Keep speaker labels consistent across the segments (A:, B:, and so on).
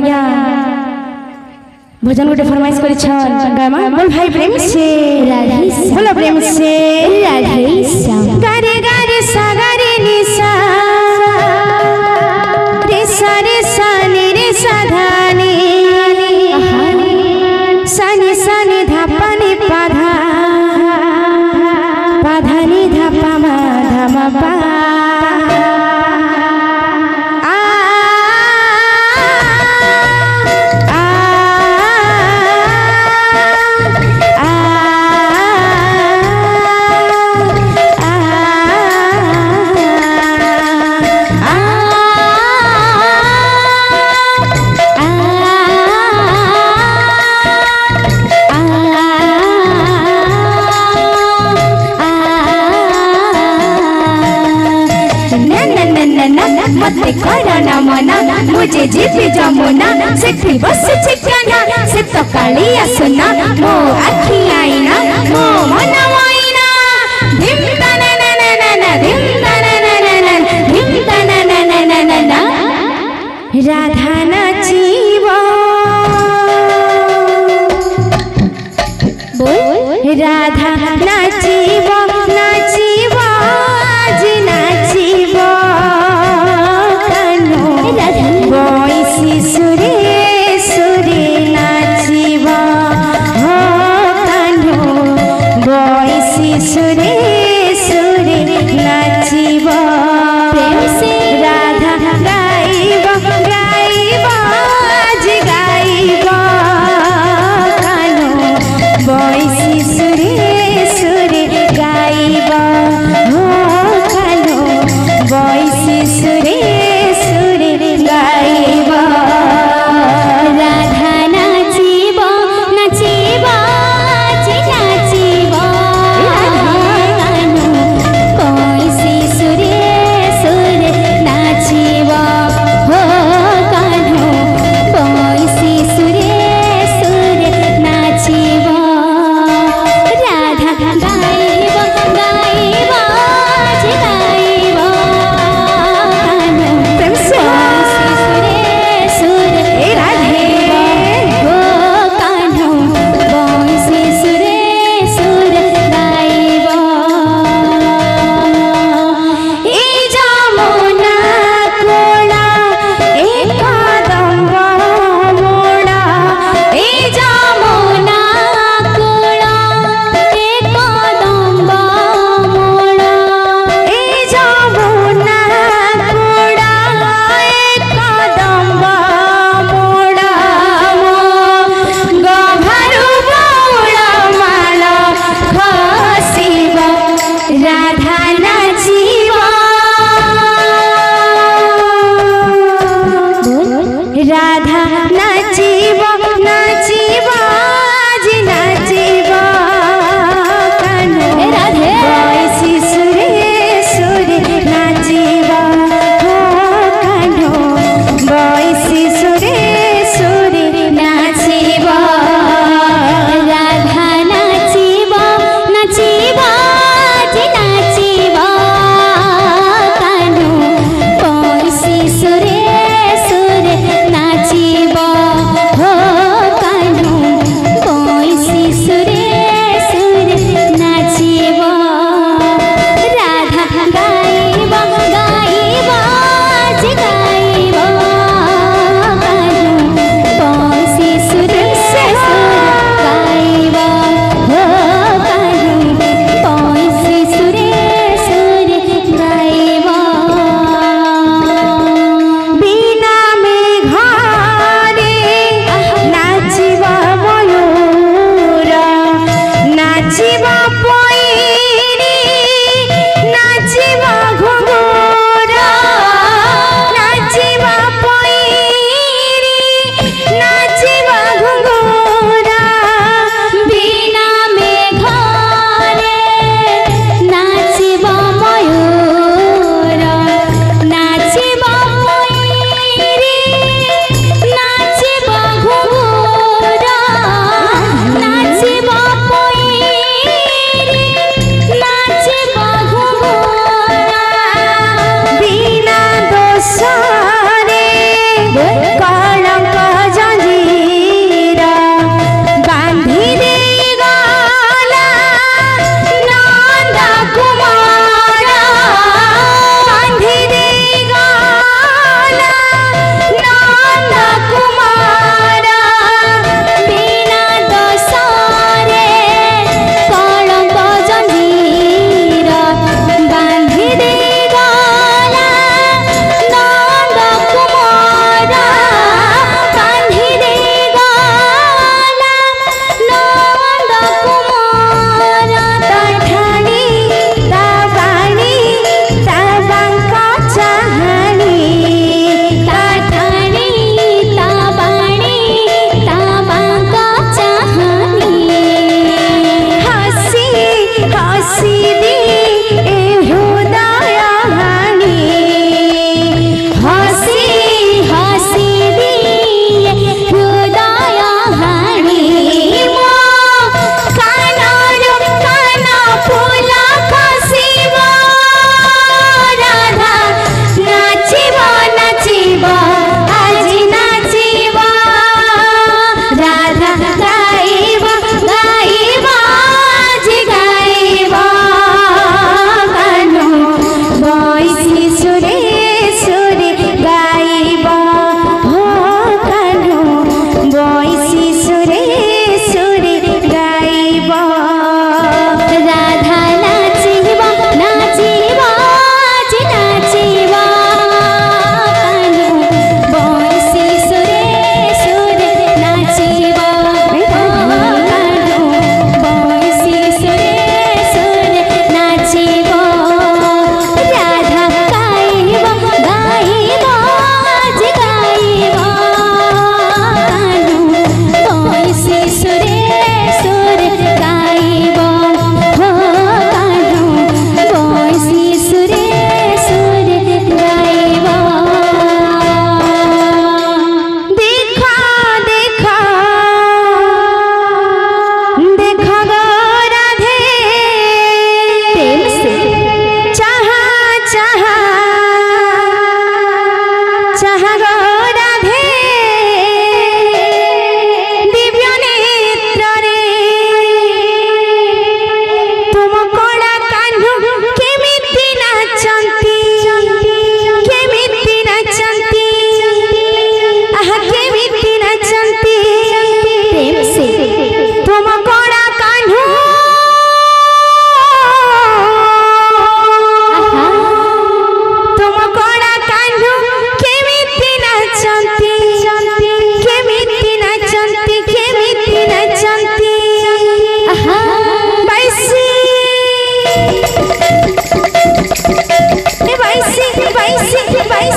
A: आज्ञा भजन गोटे फरमाइश करी छन गामा बोल भाई प्रेम से राधे बोलो प्रेम से राधे श्याम गारे गारे सागरे निसा रे सारे सानी रे साधानी सानी सानी धापानी पाधा पाधानी धापा मा धामा पा मुझे जीपी जमुना सेठी बस चिकना से तो कालिया सुना मो आखी आईना मो मन आईना धिम तना ना ना ना ना धिम तना ना ना ना धिम तना ना ना ना ना ना राधा नाचिब बोल राधा नाचिब नाचिब आज नाचिब सुरे सुरे नाचिब हो कान्हो बयसी सुरे सुरे नाचिब प्रेम से राधा गाइब गाइब आज गाइब कान्हो बयसी सुरे सुरे गाइब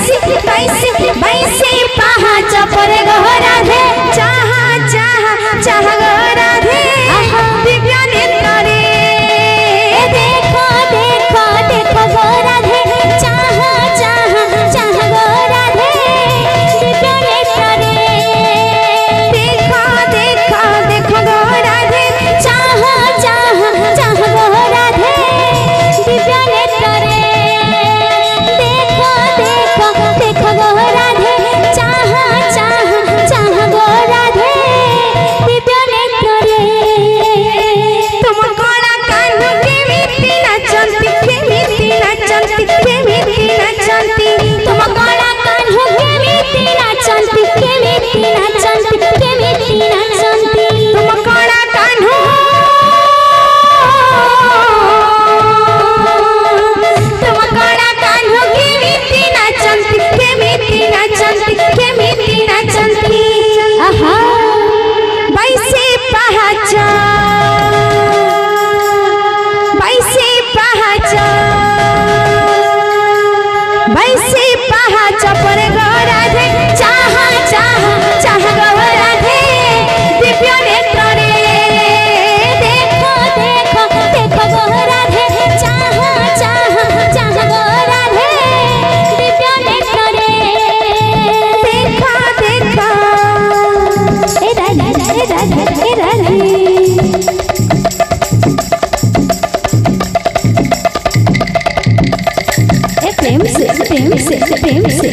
A: বাইশে বাইশে বাইশে পাহাচ পরে গো রাধে চাহা চাহা চাহা গো রাধে দিব্য নেত্রে দেখো দেখো দেখো গো রাধে চাহা চাহা চাহা গো রাধে দিব্য নেত্রে দেখো দেখো দেখো গো রাধে চাহা চাহা চাহা গো রাধে দিব্য নেত্রে দেখো দেখো দেখো গো রাধে চাহা চাহা চাহা গো রাধে দিব্য নেত্রে তুম কড়া কানু কেমিতি নাচন্তি কেমিতি নাচন্তি কেমিতি নাচন্তি তুম কড়া কানু কেমিতি নাচন্তি কেমিতি নাচন্তি কেমিতি নাচন্তি তুম কড়া কানু तुम कड़ा कान्हो केमिति नाचंती केमिति नाचंती केमिति नाचंती आहा बैसे पहाच बैसे पहाच बैसे पहाच पर गो राधे चाहा चाहा चाहा गो राधे दिव्य नेत्रे देखो देखो देखो गो राधे चाहा चाहा चाहा गो राधे दिव्य नेत्रे देखो देखो ए राधे ए राधे ए राधे ए प्रेम से प्रेम से प्रेम से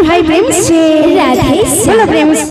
A: बोल भाई प्रेम से
B: राधे
A: बोलो प्रेम से।